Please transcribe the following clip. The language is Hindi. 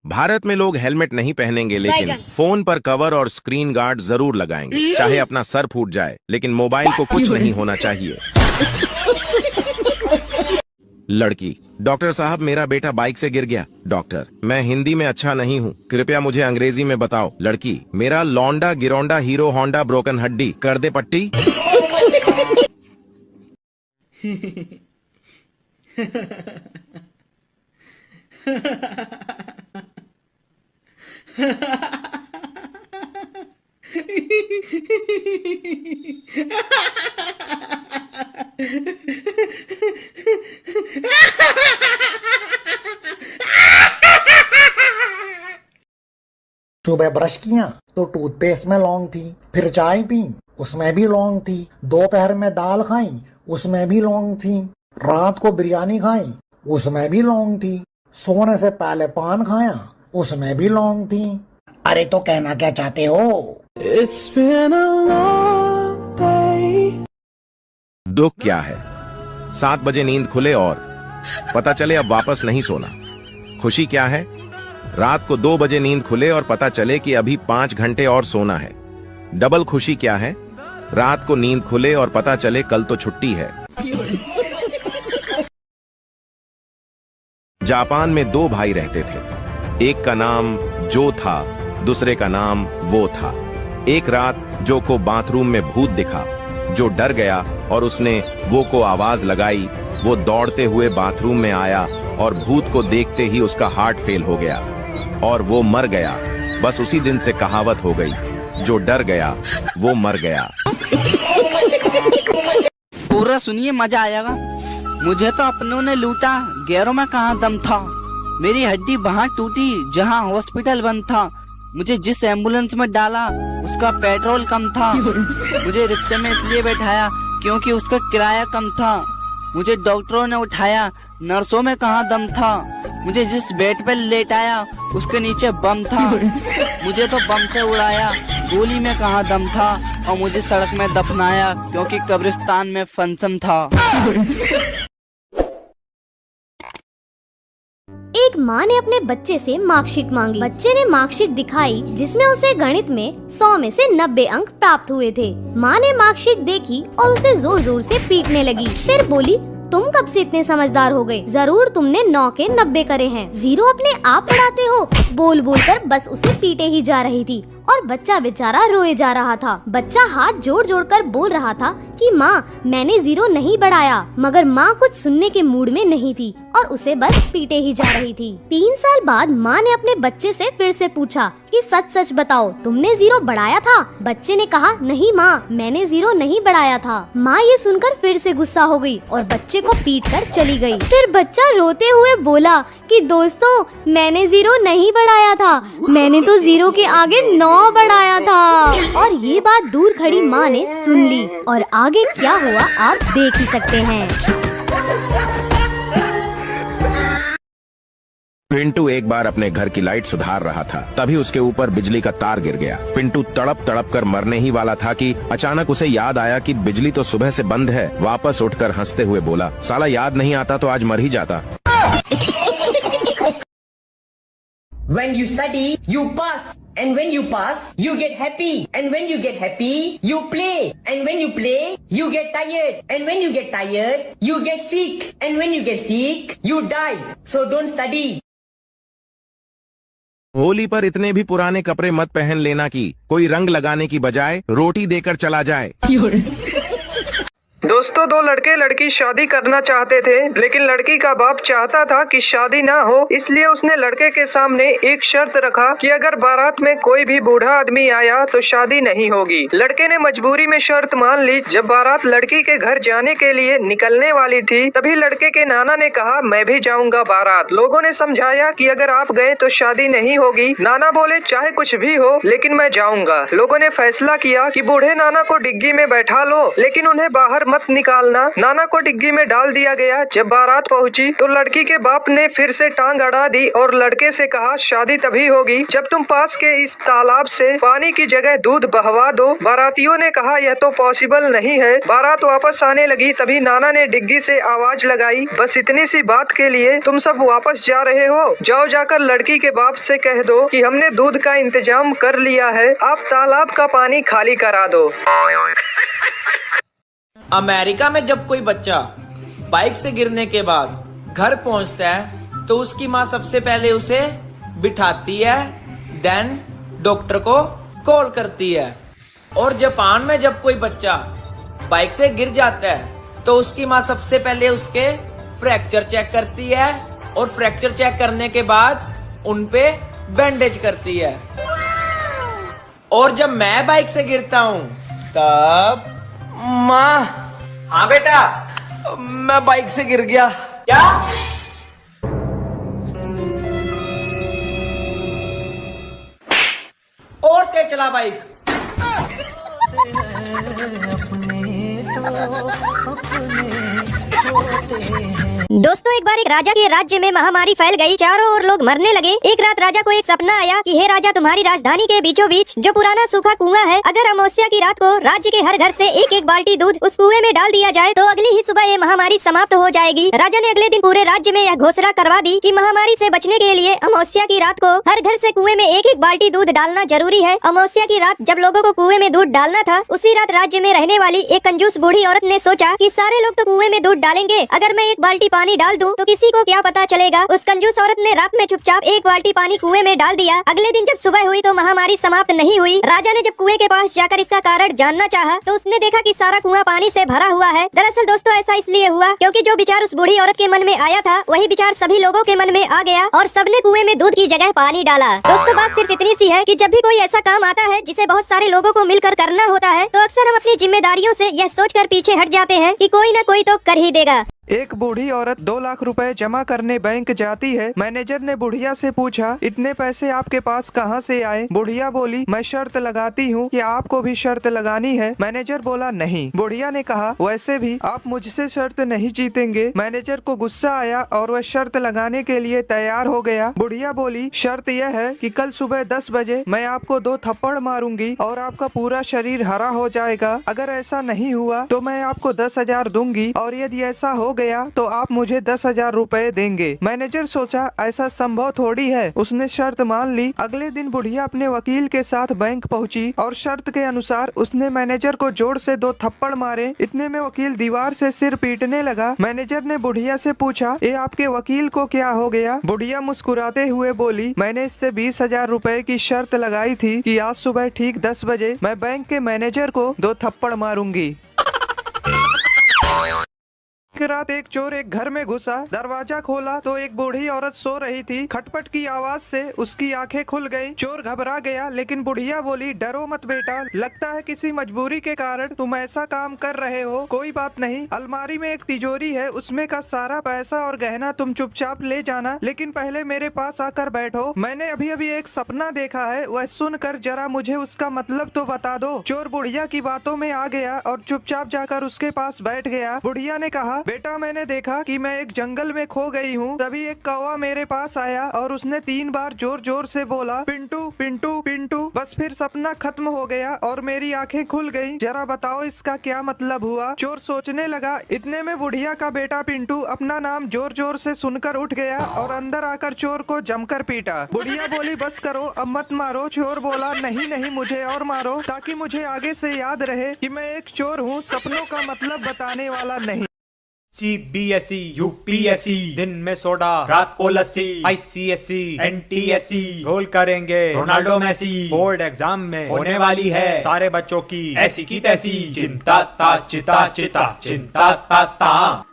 भारत में लोग हेलमेट नहीं पहनेंगे, लेकिन फोन पर कवर और स्क्रीन गार्ड जरूर लगाएंगे। चाहे अपना सर फूट जाए, लेकिन मोबाइल को कुछ नहीं होना चाहिए। लड़की, डॉक्टर साहब मेरा बेटा बाइक से गिर गया। डॉक्टर, मैं हिंदी में अच्छा नहीं हूँ, कृपया मुझे अंग्रेजी में बताओ। लड़की, मेरा लौंडा गिरौंडा हीरो होंडा ब्रोकन हड्डी, कर दे पट्टी। सुबह ब्रश किया तो टूथपेस्ट में लौंग थी, फिर चाय पी उसमें भी लौंग थी, दोपहर में दाल खाई उसमें भी लौंग थी, रात को बिरयानी खाई उसमें भी लौंग थी, सोने से पहले पान खाया उसमें भी लौंग थी। अरे तो कहना क्या चाहते हो? It's been a long day. दुख क्या है? 7 बजे नींद खुले और पता चले अब वापस नहीं सोना। खुशी क्या है? रात को 2 बजे नींद खुले और पता चले कि अभी 5 घंटे और सोना है। डबल खुशी क्या है? रात को नींद खुले और पता चले कल तो छुट्टी है। जापान में 2 भाई रहते थे। एक का नाम जो था, दूसरे का नाम वो था। एक रात जो को बाथरूम में भूत दिखा। जो डर गया और उसने वो को आवाज लगाई। वो दौड़ते हुए बाथरूम में आया और भूत को देखते ही उसका हार्ट फेल हो गया और वो मर गया। बस उसी दिन से कहावत हो गई, जो डर गया वो मर गया। पूरा सुनिए, मजा आएगा। मुझे तो अपनों ने लूटा, गैरों में कहाँ दम था। मेरी हड्डी वहाँ टूटी जहाँ हॉस्पिटल बंद था। मुझे जिस एम्बुलेंस में डाला उसका पेट्रोल कम था। मुझे रिक्शे में इसलिए बैठाया क्योंकि उसका किराया कम था। मुझे डॉक्टरों ने उठाया, नर्सों में कहाँ दम था। मुझे जिस बेड पे लेटाया उसके नीचे बम था। मुझे तो बम से उड़ाया, गोली में कहाँ दम था। और मुझे सड़क में दफनाया क्योंकि कब्रिस्तान में फंक्शन था। एक माँ ने अपने बच्चे से मार्कशीट मांगी। बच्चे ने मार्कशीट दिखाई जिसमें उसे गणित में 100 में से 90 अंक प्राप्त हुए थे। माँ ने मार्कशीट देखी और उसे जोर जोर से पीटने लगी। फिर बोली, तुम कब से इतने समझदार हो गए? जरूर तुमने 9 के 90 करे हैं। 0 अपने आप पढ़ाते हो। बोल बोल कर बस उसे पीटे ही जा रही थी और बच्चा बेचारा रोए जा रहा था। बच्चा हाथ जोड़ जोड़ कर बोल रहा था कि माँ, मैंने 0 नहीं बढ़ाया। मगर माँ कुछ सुनने के मूड में नहीं थी और उसे बस पीटे ही जा रही थी। 3 साल बाद माँ ने अपने बच्चे से फिर से पूछा कि सच सच बताओ, तुमने 0 बढ़ाया था? बच्चे ने कहा, नहीं माँ, मैंने 0 नहीं बढ़ाया था। माँ ये सुनकर फिर से गुस्सा हो गई और बच्चे को पीट कर चली गई। फिर बच्चा रोते हुए बोला कि दोस्तों, मैंने 0 नहीं बढ़ाया था, मैंने तो 0 के आगे 9 बढ़ाया था। और ये बात दूर खड़ी माँ ने सुन ली और आगे क्या हुआ आप देख ही सकते हैं। पिंटू एक बार अपने घर की लाइट सुधार रहा था, तभी उसके ऊपर बिजली का तार गिर गया। पिंटू तड़प तड़प कर मरने ही वाला था कि अचानक उसे याद आया कि बिजली तो सुबह से बंद है। वापस उठकर हंसते हुए बोला, साला याद नहीं आता तो आज मर ही जाता। When you study, you pass. And when you pass, you get happy. And when you get happy, you play. And when you play, you get tired. And when you get tired, you get sick. And when you get sick, you die. So don't study. Holi पर इतने भी पुराने कपड़े मत पहन लेना कि कोई रंग लगाने की बजाय रोटी देकर चला जाए। दोस्तों, 2 लड़के लड़की शादी करना चाहते थे, लेकिन लड़की का बाप चाहता था कि शादी ना हो। इसलिए उसने लड़के के सामने एक शर्त रखा कि अगर बारात में कोई भी बूढ़ा आदमी आया तो शादी नहीं होगी। लड़के ने मजबूरी में शर्त मान ली। जब बारात लड़की के घर जाने के लिए निकलने वाली थी, तभी लड़के के नाना ने कहा, मैं भी जाऊंगा बारात। लोगों ने समझाया कि अगर आप गए तो शादी नहीं होगी। नाना बोले, चाहे कुछ भी हो, लेकिन मैं जाऊंगा। लोगों ने फैसला किया कि बूढ़े नाना को डिग्गी में बैठा लो, लेकिन उन्हें बाहर मत मत निकालना। नाना को डिग्गी में डाल दिया गया। जब बारात पहुंची तो लड़की के बाप ने फिर से टांग अड़ा दी और लड़के से कहा, शादी तभी होगी जब तुम पास के इस तालाब से पानी की जगह दूध बहवा दो। बारातियों ने कहा, यह तो पॉसिबल नहीं है। बारात वापस आने लगी, तभी नाना ने डिग्गी से आवाज लगाई, बस इतनी सी बात के लिए तुम सब वापस जा रहे हो? जाओ, जाकर लड़की के बाप से कह दो कि हमने दूध का इंतजाम कर लिया है, आप तालाब का पानी खाली करा दो। अमेरिका में जब कोई बच्चा बाइक से गिरने के बाद घर पहुंचता है तो उसकी माँ सबसे पहले उसे बिठाती है, देन डॉक्टर को कॉल करती है। और जापान में जब कोई बच्चा बाइक से गिर जाता है तो उसकी माँ सबसे पहले उसके फ्रैक्चर चेक करती है और फ्रैक्चर चेक करने के बाद उनपे बैंडेज करती है। और जब मैं बाइक से गिरता हूँ तब माँ, हाँ बेटा मैं बाइक से गिर गया। क्या? और तेज चला बाइक। दोस्तों, एक बार एक राजा के राज्य में महामारी फैल गई। चारों ओर लोग मरने लगे। एक रात राजा को एक सपना आया कि हे राजा, तुम्हारी राजधानी के बीचों बीच जो पुराना सूखा कुआं है, अगर अमावस्या की रात को राज्य के हर घर से एक एक बाल्टी दूध उस कुएं में डाल दिया जाए तो अगली ही सुबह ये महामारी समाप्त हो जाएगी। राजा ने अगले दिन पूरे राज्य में यह घोषणा करवा दी कि महामारी से बचने के लिए अमावस्या की रात को हर घर से कुएं में एक एक बाल्टी दूध डालना जरूरी है। अमावस्या की रात जब लोगों को कुएं में दूध डालना था, उसी रात राज्य में रहने वाली एक कंजूस बूढ़ी औरत ने सोचा कि सारे लोग तो कुएं में दूध डालेंगे, अगर मैं एक बाल्टी पानी डाल दूं तो किसी को क्या पता चलेगा। उस कंजूस औरत ने रात में चुपचाप एक बाल्टी पानी कुएं में डाल दिया। अगले दिन जब सुबह हुई तो महामारी समाप्त नहीं हुई। राजा ने जब कुएं के पास जाकर इसका कारण जानना चाहा तो उसने देखा कि सारा कुआं पानी से भरा हुआ है। दरअसल दोस्तों, ऐसा इसलिए हुआ क्योंकि जो विचार उस बूढ़ी औरत के मन में आया था वही विचार सभी लोगों के मन में आ गया और सबने कुएं में दूध की जगह पानी डाला। दोस्तों, बात सिर्फ इतनी सी है कि जब भी कोई ऐसा काम आता है जिसे बहुत सारे लोगों को मिलकर करना होता है तो अक्सर हम अपनी जिम्मेदारियों से यह सोचकर पीछे हट जाते हैं कि कोई न कोई तो कर ही देगा। एक बूढ़ी औरत 2 लाख रुपए जमा करने बैंक जाती है। मैनेजर ने बुढ़िया से पूछा, इतने पैसे आपके पास कहाँ से आए? बुढ़िया बोली, मैं शर्त लगाती हूँ कि आपको भी शर्त लगानी है। मैनेजर बोला, नहीं। बुढ़िया ने कहा, वैसे भी आप मुझसे शर्त नहीं जीतेंगे। मैनेजर को गुस्सा आया और वह शर्त लगाने के लिए तैयार हो गया। बुढ़िया बोली, शर्त यह है कि कल सुबह 10 बजे मैं आपको 2 थप्पड़ मारूंगी और आपका पूरा शरीर हरा हो जाएगा। अगर ऐसा नहीं हुआ तो मैं आपको 10,000 दूंगी और यदि ऐसा हो गया तो आप मुझे 10,000 रुपए देंगे। मैनेजर सोचा, ऐसा संभव थोड़ी है। उसने शर्त मान ली। अगले दिन बुढ़िया अपने वकील के साथ बैंक पहुंची और शर्त के अनुसार उसने मैनेजर को जोर से 2 थप्पड़ मारे। इतने में वकील दीवार से सिर पीटने लगा। मैनेजर ने बुढ़िया से पूछा, ये आपके वकील को क्या हो गया? बुढ़िया मुस्कुराते हुए बोली, मैंने इससे 20,000 रुपए की शर्त लगाई थी कि आज सुबह ठीक 10 बजे मैं बैंक के मैनेजर को 2 थप्पड़ मारूंगी। एक रात एक चोर एक घर में घुसा। दरवाजा खोला तो एक बूढ़ी औरत सो रही थी। खटपट की आवाज से उसकी आंखें खुल गईं। चोर घबरा गया, लेकिन बुढ़िया बोली, डरो मत बेटा, लगता है किसी मजबूरी के कारण तुम ऐसा काम कर रहे हो। कोई बात नहीं, अलमारी में एक तिजोरी है, उसमें का सारा पैसा और गहना तुम चुपचाप ले जाना, लेकिन पहले मेरे पास आकर बैठो। मैंने अभी अभी एक सपना देखा है, वह सुनकर जरा मुझे उसका मतलब तो बता दो। चोर बुढ़िया की बातों में आ गया और चुपचाप जाकर उसके पास बैठ गया। बुढ़िया ने कहा, बेटा, मैंने देखा कि मैं एक जंगल में खो गई हूँ। तभी एक कौवा मेरे पास आया और उसने 3 बार जोर जोर से बोला, पिंटू पिंटू पिंटू। बस फिर सपना खत्म हो गया और मेरी आंखें खुल गईं। जरा बताओ इसका क्या मतलब हुआ? चोर सोचने लगा। इतने में बुढ़िया का बेटा पिंटू अपना नाम जोर जोर से सुनकर उठ गया और अंदर आकर चोर को जमकर पीटा। बुढ़िया बोली, बस करो, अब मत मारो। चोर बोला, नहीं नहीं, मुझे और मारो, ताकि मुझे आगे से याद रहे कि मैं एक चोर हूँ, सपनों का मतलब बताने वाला नहीं। CBSE, UPSC, दिन में सोडा, रात को लस्सी, ICSE, NTSE, गोल करेंगे रोनाल्डो मेसी। बोर्ड एग्जाम में होने वाली है सारे बच्चों की ऐसी की तैसी चिंता ता चिता चिता चिंता ता ता।